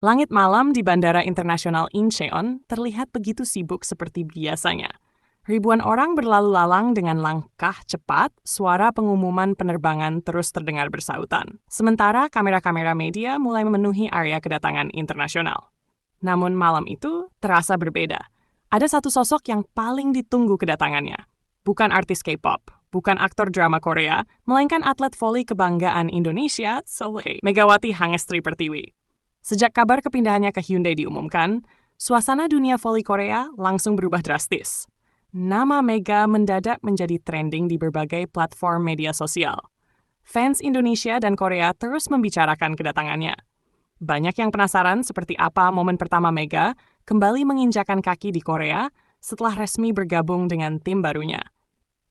Langit malam di Bandara Internasional Incheon terlihat begitu sibuk seperti biasanya. Ribuan orang berlalu lalang dengan langkah cepat, suara pengumuman penerbangan terus terdengar bersautan. Sementara kamera-kamera media mulai memenuhi area kedatangan internasional. Namun malam itu terasa berbeda. Ada satu sosok yang paling ditunggu kedatangannya. Bukan artis K-pop, bukan aktor drama Korea, melainkan atlet voli kebanggaan Indonesia, Soleil Megawati Hangestri Pertiwi. Sejak kabar kepindahannya ke Hyundai diumumkan, suasana dunia voli Korea langsung berubah drastis. Nama Mega mendadak menjadi trending di berbagai platform media sosial. Fans Indonesia dan Korea terus membicarakan kedatangannya. Banyak yang penasaran seperti apa momen pertama Mega kembali menginjakan kaki di Korea setelah resmi bergabung dengan tim barunya.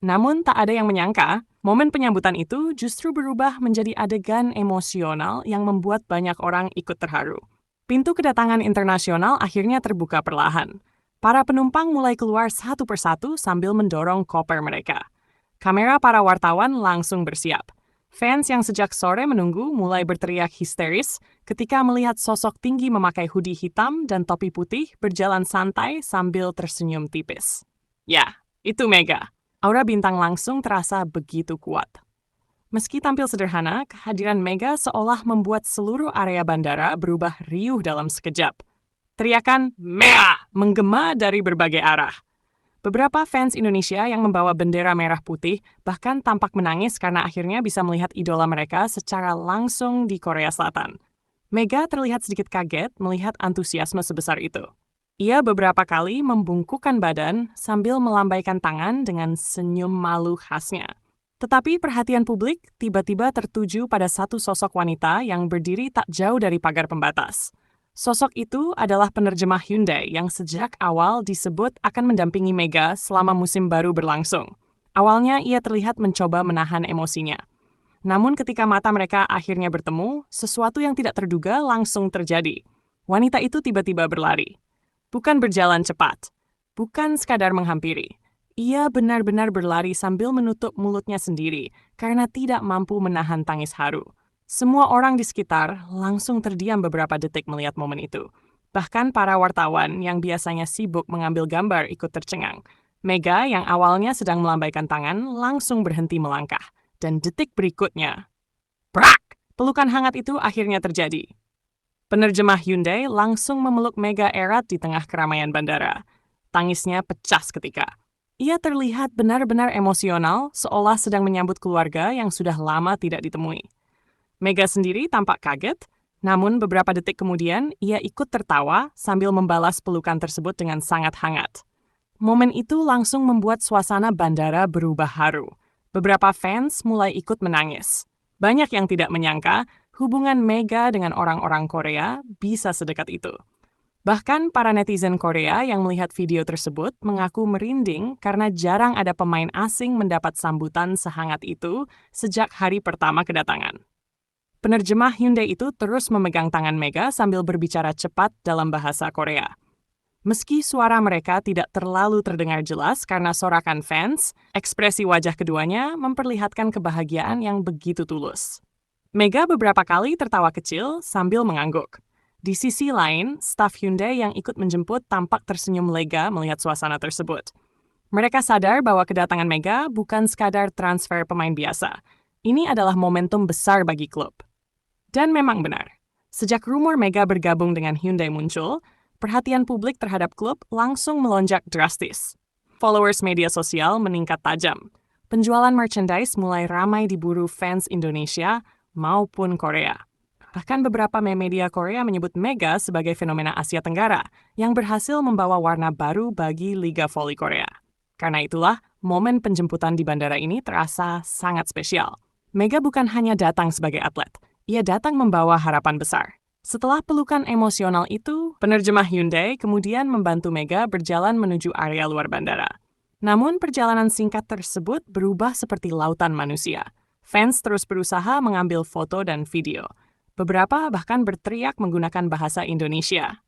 Namun tak ada yang menyangka, momen penyambutan itu justru berubah menjadi adegan emosional yang membuat banyak orang ikut terharu. Pintu kedatangan internasional akhirnya terbuka perlahan. Para penumpang mulai keluar satu persatu sambil mendorong koper mereka. Kamera para wartawan langsung bersiap. Fans yang sejak sore menunggu mulai berteriak histeris ketika melihat sosok tinggi memakai hoodie hitam dan topi putih berjalan santai sambil tersenyum tipis. Ya, itu Mega. Aura bintang langsung terasa begitu kuat. Meski tampil sederhana, kehadiran Mega seolah membuat seluruh area bandara berubah riuh dalam sekejap. Teriakan "Mea" menggema dari berbagai arah. Beberapa fans Indonesia yang membawa bendera merah putih bahkan tampak menangis karena akhirnya bisa melihat idola mereka secara langsung di Korea Selatan. Mega terlihat sedikit kaget melihat antusiasme sebesar itu. Ia beberapa kali membungkukkan badan sambil melambaikan tangan dengan senyum malu khasnya. Tetapi perhatian publik tiba-tiba tertuju pada satu sosok wanita yang berdiri tak jauh dari pagar pembatas. Sosok itu adalah penerjemah Hyundai yang sejak awal disebut akan mendampingi Mega selama musim baru berlangsung. Awalnya ia terlihat mencoba menahan emosinya. Namun ketika mata mereka akhirnya bertemu, sesuatu yang tidak terduga langsung terjadi. Wanita itu tiba-tiba berlari. Bukan berjalan cepat, bukan sekadar menghampiri. Ia benar-benar berlari sambil menutup mulutnya sendiri karena tidak mampu menahan tangis haru. Semua orang di sekitar langsung terdiam beberapa detik melihat momen itu. Bahkan para wartawan yang biasanya sibuk mengambil gambar ikut tercengang. Mega yang awalnya sedang melambaikan tangan langsung berhenti melangkah. Dan detik berikutnya, brak! Pelukan hangat itu akhirnya terjadi. Penerjemah Hyundai langsung memeluk Mega erat di tengah keramaian bandara. Tangisnya pecah seketika. Ia terlihat benar-benar emosional seolah sedang menyambut keluarga yang sudah lama tidak ditemui. Mega sendiri tampak kaget, namun beberapa detik kemudian ia ikut tertawa sambil membalas pelukan tersebut dengan sangat hangat. Momen itu langsung membuat suasana bandara berubah haru. Beberapa fans mulai ikut menangis. Banyak yang tidak menyangka hubungan Mega dengan orang-orang Korea bisa sedekat itu. Bahkan para netizen Korea yang melihat video tersebut mengaku merinding karena jarang ada pemain asing mendapat sambutan sehangat itu sejak hari pertama kedatangan. Penerjemah Hyundai itu terus memegang tangan Mega sambil berbicara cepat dalam bahasa Korea. Meski suara mereka tidak terlalu terdengar jelas karena sorakan fans, ekspresi wajah keduanya memperlihatkan kebahagiaan yang begitu tulus. Mega beberapa kali tertawa kecil sambil mengangguk. Di sisi lain, staf Hyundai yang ikut menjemput tampak tersenyum lega melihat suasana tersebut. Mereka sadar bahwa kedatangan Mega bukan sekadar transfer pemain biasa. Ini adalah momentum besar bagi klub. Dan memang benar, sejak rumor Mega bergabung dengan Hyundai muncul, perhatian publik terhadap klub langsung melonjak drastis. Followers media sosial meningkat tajam. Penjualan merchandise mulai ramai diburu fans Indonesia maupun Korea. Bahkan beberapa media Korea menyebut Mega sebagai fenomena Asia Tenggara yang berhasil membawa warna baru bagi Liga Voli Korea. Karena itulah, momen penjemputan di bandara ini terasa sangat spesial. Mega bukan hanya datang sebagai atlet, ia datang membawa harapan besar. Setelah pelukan emosional itu, penerjemah Hyundai kemudian membantu Mega berjalan menuju area luar bandara. Namun perjalanan singkat tersebut berubah seperti lautan manusia. Fans terus berusaha mengambil foto dan video. Beberapa bahkan berteriak menggunakan bahasa Indonesia.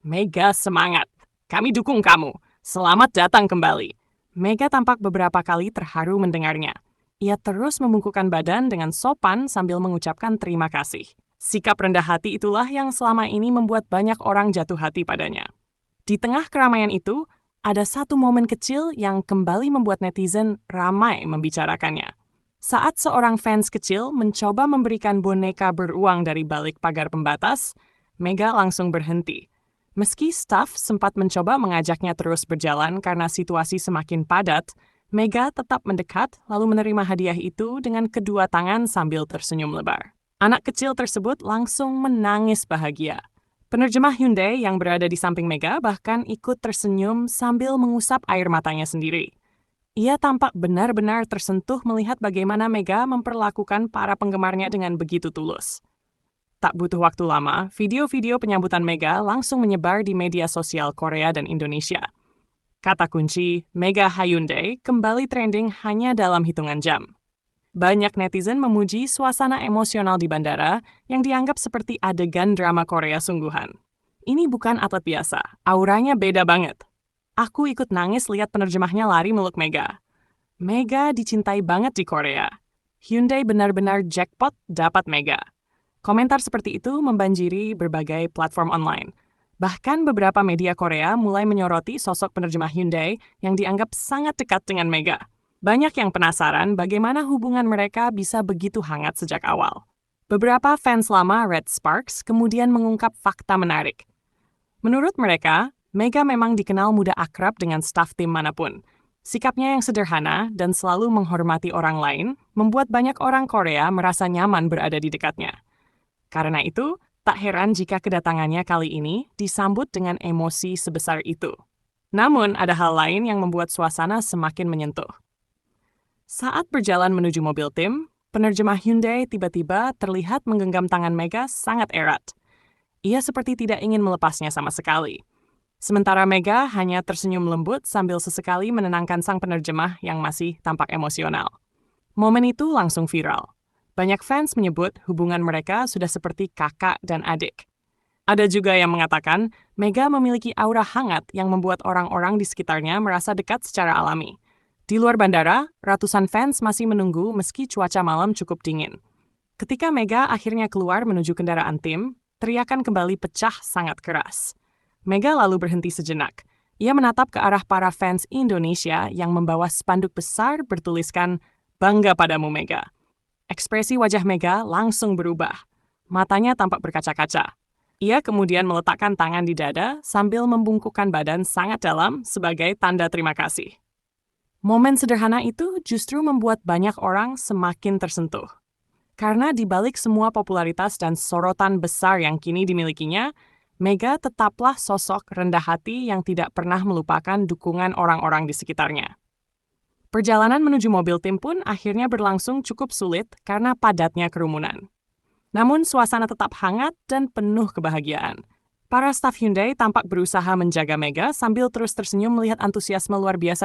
Mega semangat! Kami dukung kamu! Selamat datang kembali! Mega tampak beberapa kali terharu mendengarnya. Ia terus membungkukkan badan dengan sopan sambil mengucapkan terima kasih. Sikap rendah hati itulah yang selama ini membuat banyak orang jatuh hati padanya. Di tengah keramaian itu, ada satu momen kecil yang kembali membuat netizen ramai membicarakannya. Saat seorang fans kecil mencoba memberikan boneka beruang dari balik pagar pembatas, Mega langsung berhenti. Meski staf sempat mencoba mengajaknya terus berjalan karena situasi semakin padat, Mega tetap mendekat lalu menerima hadiah itu dengan kedua tangan sambil tersenyum lebar. Anak kecil tersebut langsung menangis bahagia. Penerjemah Hyundai yang berada di samping Mega bahkan ikut tersenyum sambil mengusap air matanya sendiri. Ia tampak benar-benar tersentuh melihat bagaimana Mega memperlakukan para penggemarnya dengan begitu tulus. Tak butuh waktu lama, video-video penyambutan Mega langsung menyebar di media sosial Korea dan Indonesia. Kata kunci Mega Hyundai kembali trending hanya dalam hitungan jam. Banyak netizen memuji suasana emosional di bandara yang dianggap seperti adegan drama Korea sungguhan. Ini bukan atlet biasa, auranya beda banget. Aku ikut nangis lihat penerjemahnya lari meluk Mega. Mega dicintai banget di Korea. Hyundai benar-benar jackpot dapat Mega. Komentar seperti itu membanjiri berbagai platform online. Bahkan beberapa media Korea mulai menyoroti sosok penerjemah Hyundai yang dianggap sangat dekat dengan Mega. Banyak yang penasaran bagaimana hubungan mereka bisa begitu hangat sejak awal. Beberapa fans lama Red Sparks kemudian mengungkap fakta menarik. Menurut mereka, Mega memang dikenal mudah akrab dengan staf tim manapun. Sikapnya yang sederhana dan selalu menghormati orang lain membuat banyak orang Korea merasa nyaman berada di dekatnya. Karena itu, tak heran jika kedatangannya kali ini disambut dengan emosi sebesar itu. Namun, ada hal lain yang membuat suasana semakin menyentuh. Saat berjalan menuju mobil tim, penerjemah Hyundai tiba-tiba terlihat menggenggam tangan Mega sangat erat. Ia seperti tidak ingin melepasnya sama sekali. Sementara Mega hanya tersenyum lembut sambil sesekali menenangkan sang penerjemah yang masih tampak emosional. Momen itu langsung viral. Banyak fans menyebut hubungan mereka sudah seperti kakak dan adik. Ada juga yang mengatakan Mega memiliki aura hangat yang membuat orang-orang di sekitarnya merasa dekat secara alami. Di luar bandara, ratusan fans masih menunggu meski cuaca malam cukup dingin. Ketika Mega akhirnya keluar menuju kendaraan tim, teriakan kembali pecah sangat keras. Mega lalu berhenti sejenak. Ia menatap ke arah para fans Indonesia yang membawa spanduk besar bertuliskan, "Bangga padamu Mega." Ekspresi wajah Mega langsung berubah. Matanya tampak berkaca-kaca. Ia kemudian meletakkan tangan di dada sambil membungkukkan badan sangat dalam sebagai tanda terima kasih. Momen sederhana itu justru membuat banyak orang semakin tersentuh. Karena di balik semua popularitas dan sorotan besar yang kini dimilikinya, Mega tetaplah sosok rendah hati yang tidak pernah melupakan dukungan orang-orang di sekitarnya. Perjalanan menuju mobil tim pun akhirnya berlangsung cukup sulit karena padatnya kerumunan. Namun suasana tetap hangat dan penuh kebahagiaan. Para staf Hyundai tampak berusaha menjaga Mega sambil terus tersenyum melihat antusiasme luar biasa